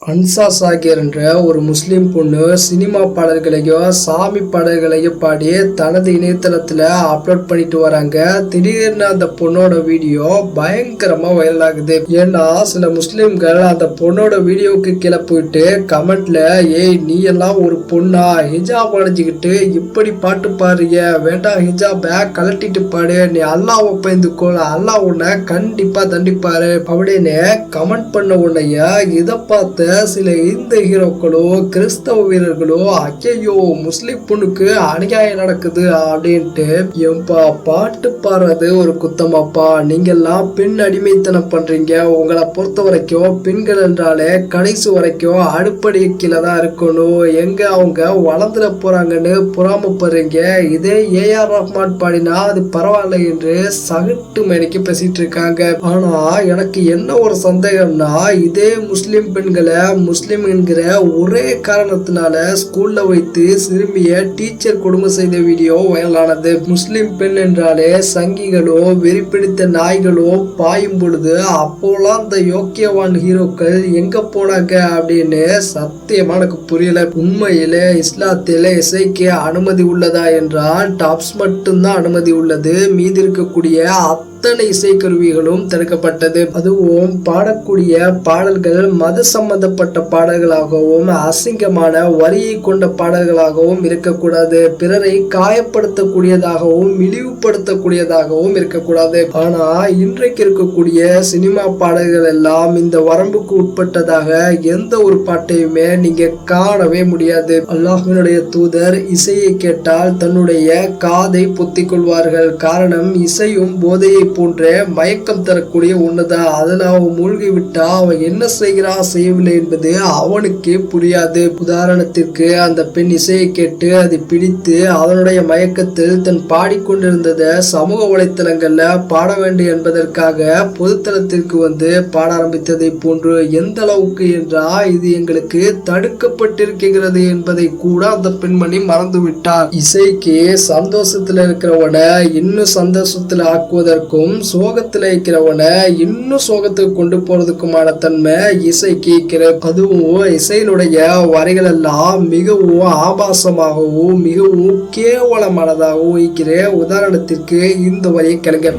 அன்சா சாகிர் என்ற ஒரு முஸ்லிம் பொண்ணு சினிமா பாடல்களையோ சாமி பாடல்களையோ பாடி தனது இணையதளத்துல அப்லோட் பண்ணிட்டு வராங்க. திடீர்னு அந்த பொண்ணோட வீடியோ பயங்கரமா வைரல் ஆகுது. ஏன்னா சில முஸ்லிம்கள் அந்த பொண்ணோட வீடியோவுக்கு கீழே போயிட்டு கமெண்ட்ல, ஏய் நீ எல்லாம் ஒரு பொண்ணா, ஹிஜாப் அணிஞ்சுக்கிட்டு இப்படி பாட்டு பாடுறிய, வேண்டாம் ஹிஜாப கலட்டிட்டு பாடு, நீ அல்லாஹ்வை பயந்துக்கோள், அல்லாஹ் உன்னை கண்டிப்பா தண்டிப்பாரு அப்படின்னு கமெண்ட் பண்ண உன்னைய இதை பார்த்து சில இந்து ஹீரோக்களோ கிறிஸ்தவ வீரர்களோ ஐயோ முஸ்லிம் பொண்ணுக்கு அநியாயம் நடக்குது அப்படின்ட்டு, ஏன்பா பாட்டு பாடுறது ஒரு குத்தமாப்பா, நீங்க எல்லாம் பெண் அடிமைத்தனம் பண்றீங்க, உங்களை பொறுத்த வரைக்கும் பெண்கள் என்றாலே கடைசி வரைக்கும் அடுப்படி கீழே தான் இருக்கணும், எங்க அவங்க வளர்ந்துட போறாங்கன்னு பொறாமப்படுறீங்க, இதே ஏஆர் ரஹ்மான் பாடினா அது பரவாயில்ல என்று சகட்டு மேனிக்கு பேசிட்டு இருக்காங்க. ஆனா எனக்கு என்ன ஒரு சந்தேகம்னா, இதே முஸ்லிம் பெண்களை முஸ்லிம் என்கிற ஒரே காரணத்தினால ஸ்கூல்ல வைத்து சிறுமிய டீச்சர் கொடுமை செய்த வீடியோ வைரலானது. முஸ்லிம் பெண் என்றாலே சங்கிகளோ வெறிப்பிடித்த நாய்களோ பாயும் பொழுது அப்போலாம் அந்த யோக்கியவான் ஹீரோக்கள் எங்க போனாங்க அப்படின்னு சத்தியமா எனக்கு புரியல. உண்மையிலே இஸ்லாத்தில இசைக்கு அனுமதி உள்ளதா என்றால் டாப்ஸ் மட்டும்தான் அனுமதி உள்ளது, மீதி இருக்கக்கூடிய அத்தனை இசைக்கருவிகளும் தடுக்கப்பட்டது. அதுவும் பாடக்கூடிய பாடல்கள் மத சம்பந்தப்பட்ட பாடல்களாகவும் அசிங்கமான வரியை கொண்ட பாடல்களாகவும் இருக்கக்கூடாது, பிறரை காயப்படுத்தக்கூடியதாகவும் இழிவுபடுத்தக்கூடியதாகவும் இருக்கக்கூடாது. ஆனா இன்றைக்கு இருக்கக்கூடிய சினிமா பாடல்கள் எல்லாம் இந்த வரம்புக்கு உட்பட்டதாக எந்த ஒரு பாட்டையுமே நீங்க காணவே முடியாது. அல்லாஹ்வினுடைய தூதர் இசையை கேட்டால் தன்னுடைய காதை பொத்திக் கொள்வார்கள். காரணம், இசையும் போதையை போன்ற மயக்கம் தரக்கூடிய ஒண்ணுதான். அதுல அவன் மூழ்கி விட்டா அவன் என்ன செய்கிறான் செய்யவில்லை என்பது அவனுக்கே புரியாது. உதாரணத்திற்கு அந்த பெண் இசையை கேட்டு அதை பிடித்து அதனுடைய மயக்கத்தில் தன் பாடிக்கொண்டிருந்ததை சமூக வலைத்தளங்கள்ல பாட வேண்டும் என்பதற்காக பொதுத்தளத்திற்கு வந்து பாட ஆரம்பித்ததை போன்று எந்த அளவுக்கு என்றால் இது எங்களுக்கு தடுக்கப்பட்டிருக்கிறது என்பதை கூட அந்த பெண்மணி மறந்து விட்டார். இசைக்கு சந்தோஷத்துல இருக்கிறவன இன்னும் சந்தோஷத்துல ஆக்குவதற்கும் சோகத்துல இருக்கிறவன இன்னும் சோகத்துக்கு கொண்டு போறதுக்குமான தன்மை இசைக்கு இருக்கிறது. அதுவும் இசையினுடைய வரிகள் எல்லாம் மிகவும் ஆபாசமாகவும் மிகவும் கேவலமானதாகவும் இருக்கிற. உதாரணத்திற்கு இந்த வரியை கேளுங்க.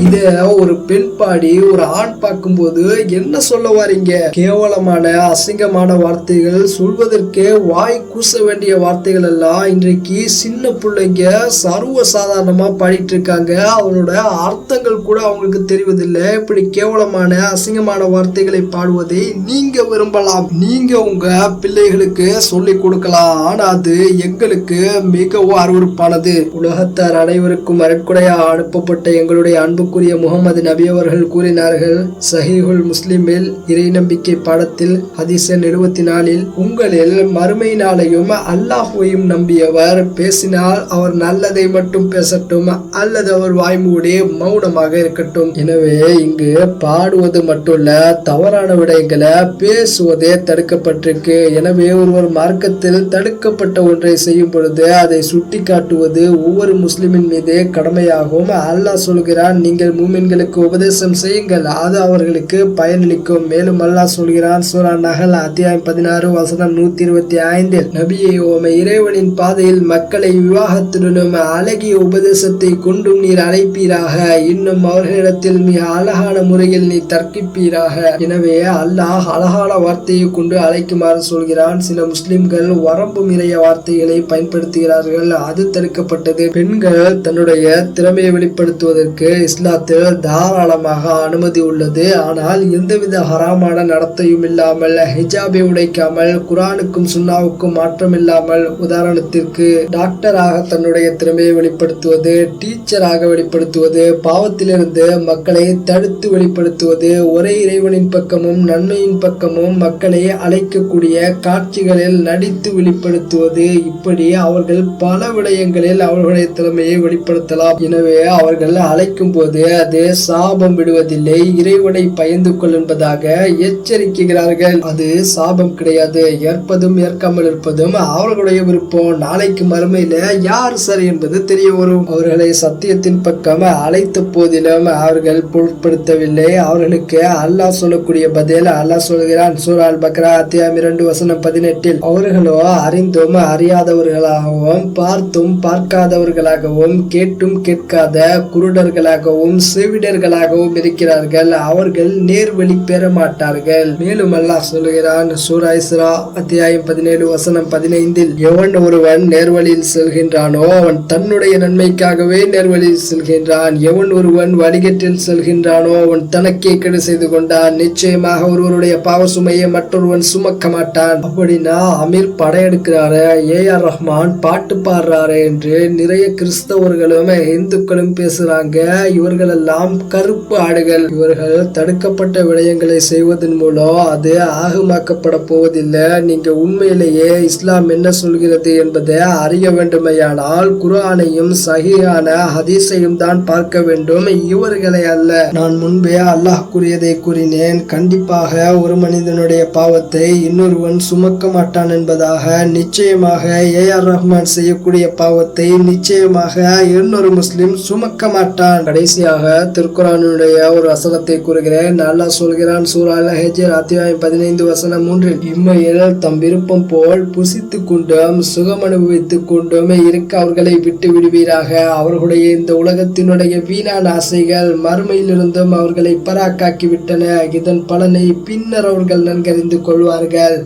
இத ஒரு பெண் பாடி ஒரு ஆண் பார்க்கும்போது என்ன சொல்ல வாரீங்க? கேவலமான அசிங்கமான வார்த்தைகள், சொல்வதற்கே வாய் கூச வேண்டிய வார்த்தைகள் எல்லாம் இன்றைக்கு சின்ன பிள்ளைங்க சர்வ சாதாரணமா பாடிட்டு இருக்காங்க. அவனோட அர்த்தங்கள் கூட அவங்களுக்கு தெரிவதில்லை. இப்படி கேவலமான அசிங்கமான வார்த்தைகளை பாடுவதை நீங்க விரும்பலாம், நீங்க உங்க பிள்ளைகளுக்கு சொல்லி கொடுக்கலாம். ஆனா அது எங்களுக்கு மிகவும் அருவருப்பானது. உலகத்தார் அனைவருக்கும் அருட்கொடையா அனுப்பப்பட்ட எங்களுடைய அன்புக்குரிய முகமது நபி அவர்கள் கூறினார்கள், சஹீஹுல் முஸ்லிமில் இறை நம்பிக்கை பாடத்தில் ஹதீஸ் 74 உங்களில் மறுமை நாளையும் அல்லாஹ்வையும் நம்பியவர் பேசினால் அவர் நல்லதை மட்டும் பேசட்டும் அல்லது அவர் வாய்மூடி மௌனமாக இருக்கட்டும். எனவே இங்கு பாடுவது மட்டுமல்ல, தவறான விடயங்களை பேசுவதே தடுக்கப்பட்டிருக்கு. எனவே ஒருவர் மார்க்கத்தில் தடுக்கப்பட்ட ஒன்றை செய்யும் பொழுது அதை சுட்டி காட்டுவது ஒவ்வொரு முஸ்லிமின் மீதே கடமையாகும். அல்லாஹ் சொல்கிறான், நீங்கள் மூமின்களுக்கு உபதேசம் செய்யுங்கள், அது அவர்களுக்கு பயனளிக்கும். மேலும் அல்லாஹ் சொல்கிறான், சூரா நஹல் அத்தியாயம் 16 வசனம் 125, நபியே, உம்மை இறைவனின் பாதையில் மக்களை விவாகத்துடனும் அழகிய உபதேசத்தை கொண்டும் நீர் அழைப்பீராக, இன்னும் அவர்களிடத்தில் மிக அழகான முறையில் நீ தர்க்கிப்பீராக. எனவே அல்லாஹ் அழகான வார்த்தையை கொண்டு அழைக்குமாறு சொல்கிறான். சில முஸ்லிம்கள் வரம்பு நிறைய வார்த்தைகளை பயன்படுத்துகிறார்கள், அது தடுக்கப்பட்டது. பெண்கள் தன்னுடைய திறமையை வெளிப்படுத்துவதற்கு இஸ்லாத்தில் தாராளமாக அனுமதி உள்ளது. ஆனால் எந்தவித ஹராமான நடத்தையும் இல்லாமல், ஹிஜாபை உடைக்காமல், குரானுக்கும் சுன்னாவுக்கும் மாற்றம் இல்லாமல், உதாரணத்திற்கு டாக்டராக தன்னுடைய திறமையை வெளிப்படுத்துவது, டீச்சராக வெளிப்படுத்துவது, பாவத்திலிருந்து மக்களை தடுத்து வெளிப்படுத்துவது, ஒரே இறைவனின் பக்கமும் நன்மையின் பக்கமும் மக்களை அழைக்கக்கூடிய காட்சிகளில் நடித்து வெளிப்படுத்துவது, இப்படி அவர்கள் பல விடயங்களில் அவர்களுடைய திறமையை வெளிப்படுத்தலாம். எனவே அவர்கள் அழைக்கும் போது அது சாபம் விடுவதில்லை, இறைவனை பயந்து கொள் என்பதாக எச்சரிக்கிறார்கள். அது சாபம் கிடையாது. ஏற்பதும் ஏற்காமல் இருப்பதும் அவர்களுடைய விருப்பம். நாளைக்கு மறுமையில யார் சரி என்பது தெரிய வரும். அவர்களை சத்தியத்தின் பக்கம் அழைத்த போதிலும் அவர்கள் பொருட்படுத்தவில்லை. அவர்களுக்கு அல்லாஹ் சொல்லக்கூடிய பதில் அல்லாஹ் சொல்கிறான் சூரா அல் பக்ரா அத்தியாயம் 2:18. அவர்களோ அறிந்தும் அறியாதவர்களாகவும் பார்த்தும் பார்க்காதவர்களாகவும் கேட்டும் கேட்காத குருடர்களாகவும் செவிடர்களாகவும் இருக்கிறார்கள். அவர்கள் நேர்வழி பெற மாட்டார்கள். மேலும் அல்லாஹ் சொல்கிறான் சூரா இஸ்ரா அத்தியாயம் 17:15. எவன் ஒருவன் நேர்வழியில் செல்கின்றானோ அவன் தன்னுடைய நன்மைக்காகவே நேர்வழியில் செல்கின்றான். எவன் ஒருவன் வழிகட்டில் செல்கின்றானோ அவன் தனக்கே கெடு செய்து கொண்டான். நிச்சயமாக ஒருவருடைய பாவ சுமையை மற்றொருவன் சுமக்க மாட்டான். அப்படின்னா அமீர் படையெடுக்கிறாரு, AR ரஹ்மான் பாட்டு பாடுறாரு என்று நிறைய கிறிஸ்தவர்களும் இந்துக்களும் பேசுறாங்க. இவர்கள் எல்லாம் கருப்பு ஆடுகள். இவர்கள் தடுக்கப்பட்ட விடயங்களை செய்வதன் மூலம் அது ஆகமாக்கப்பட போவதில்லை. நீங்க உண்மையிலேயே இஸ்லாம் என்ன சொல்கிறது என்பதை அறிய வேண்டுமையானால் குர்ஆனையும் சஹீஹான ஹதீஸையும் தான் பார்க்க வேண்டும், இவர்களை அல்ல. நான் முன்பே அல்லாஹ் கூறியதை கூறினேன். கண்டிப்பாக ஒரு மனிதனுடைய பாவத்தை இன்னொருவன் சுமக்க மாட்டான் என்பதாக. நிச்சயமாக AR ரஹ்மான் செய்யக்கூடிய பாவத்தை நிச்சயமாக இன்னொரு முஸ்லிம் சுமக்க மாட்டான். கடைசியாக திருக்குர்ஆனுடைய ஒரு வசனத்தை கூறுகிறேன். அல்லாஹ் சொல்கிறான் சூரா அல் ஹஜ்ர் அத்தியாயம் 15:3. இம்மையில் தம் விருப்பம் போல் புசித்துக் கொண்டும் சுகம் அனுபவித்துக் கொண்டும் இருக்க அவர்களை விட்டு விடுவீராக. அவர்களுடைய இந்த உலகத்தினுடைய வீணான ஆசைகள் மறுமையிலிருந்தும் அவர்களை பராக்காக்கி விட்டன. இதன் பலனை பின்னர் அவர்கள் நன்கறிந்து கொள்வார்கள்.